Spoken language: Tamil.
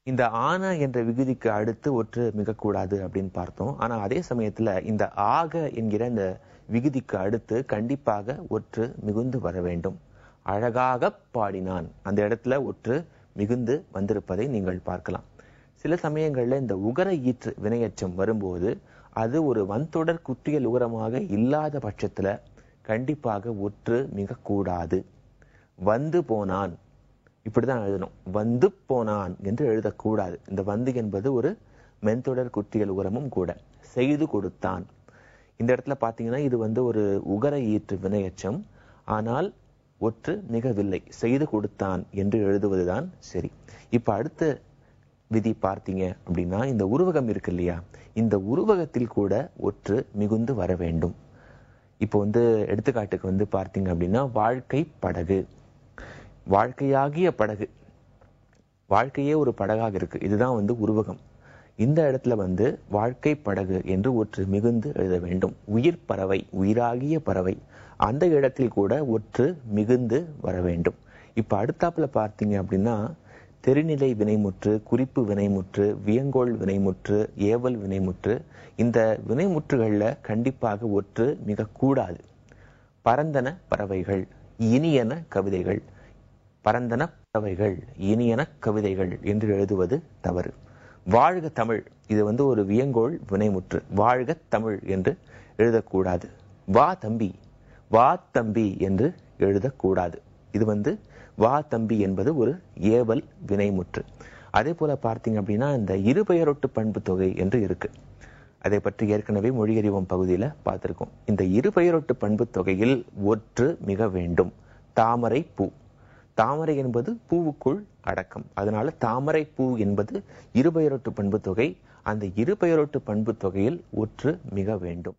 இந்த ஆன என்ற விகுதிக்கு அடுத்து ஒற்று மிகக்கூடாது அப்படின்னு பார்த்தோம். ஆனா அதே சமயத்துல இந்த ஆக என்கிற இந்த விகுதிக்கு அடுத்து கண்டிப்பாக ஒற்று மிகுந்து வர வேண்டும். அழகாக பாடினான், அந்த இடத்துல ஒற்று மிகுந்து வந்திருப்பதை நீங்கள் பார்க்கலாம். சில சமயங்கள்ல இந்த உகர ஈற்று வினையச்சம் வரும்போது அது ஒரு வன்தொடர் குற்றியல் உகரமாக இல்லாத பட்சத்துல கண்டிப்பாக ஒற்று மிக கூடாது. வந்து போனான் இப்படிதான் எழுதணும். வந்து போனான் என்று எழுதக்கூடாது. இந்த வந்து என்பது ஒரு மென்தொடர் குற்றியல் உகரமும் கூட. செய்து கொடுத்தான், இந்த இடத்துல பாத்தீங்கன்னா இது ஒரு உகர ஈற்று வினையச்சம். ஆனால் ஒற்று மிகவில்லை. செய்து கொடுத்தான் என்று எழுதுவதுதான் சரி. இப்ப அடுத்த விதி பார்த்தீங்க அப்படின்னா, இந்த உருவகம் இருக்கு இல்லையா, இந்த உருவகத்தில் கூட ஒற்று மிகுந்து வர வேண்டும். இப்போ எடுத்துக்காட்டுக்கு பார்த்தீங்க அப்படின்னா, வாழ்க்கை படகு, வாழ்க்கையாகிய படகு, வாழ்க்கையே ஒரு படகாக இருக்கு, இதுதான் உருவகம். இந்த இடத்துல வாழ்க்கை படகு என்று ஒற்று மிகுந்து எழுத வேண்டும். உயிர் பறவை, உயிராகிய பறவை, அந்த இடத்தில் கூட ஒற்று மிகுந்து வர வேண்டும். இப்ப அடுத்தாப்புல பார்த்தீங்க அப்படின்னா, தெரிநிலை வினைமுற்று, குறிப்பு வினைமுற்று, வியங்கோள் வினைமுற்று, ஏவல் வினைமுற்று, இந்த வினைமுற்றுகள்ல கண்டிப்பாக ஒற்று மிக கூடாது. பரந்தன பறவைகள், இனியன கவிதைகள், பரந்தன பறவைகள், இனியன கவிதைகள் என்று எழுதுவது தவறு. வாழ்க தமிழ், இது ஒரு வியங்கோள் வினைமுற்று. வாழ்க தமிழ் என்று எழுதக்கூடாது. வா தம்பி, வா தம்பி என்று எழுதக்கூடாது. இது வா தம்பி என்பது ஒரு ஏவல் வினைமுற்று. அதே போல பார்த்தீங்க அப்படின்னா, இந்த இருபெயரொட்டு பண்பு தொகை என்று இருக்கு. அதை பற்றி ஏற்கனவே மொழியறிவோம் பகுதியில பார்த்திருக்கோம். இந்த இருபெயரொட்டு பண்பு தொகையில் ஒற்று மிக வேண்டும். தாமரை பூ, தாமரை என்பது பூவுக்குள் அடக்கம். அதனால தாமரை பூ என்பது இருபெயரொட்டு பண்பு தொகை. அந்த இருபெயரொட்டு பண்பு தொகையில் ஒற்று மிக வேண்டும்.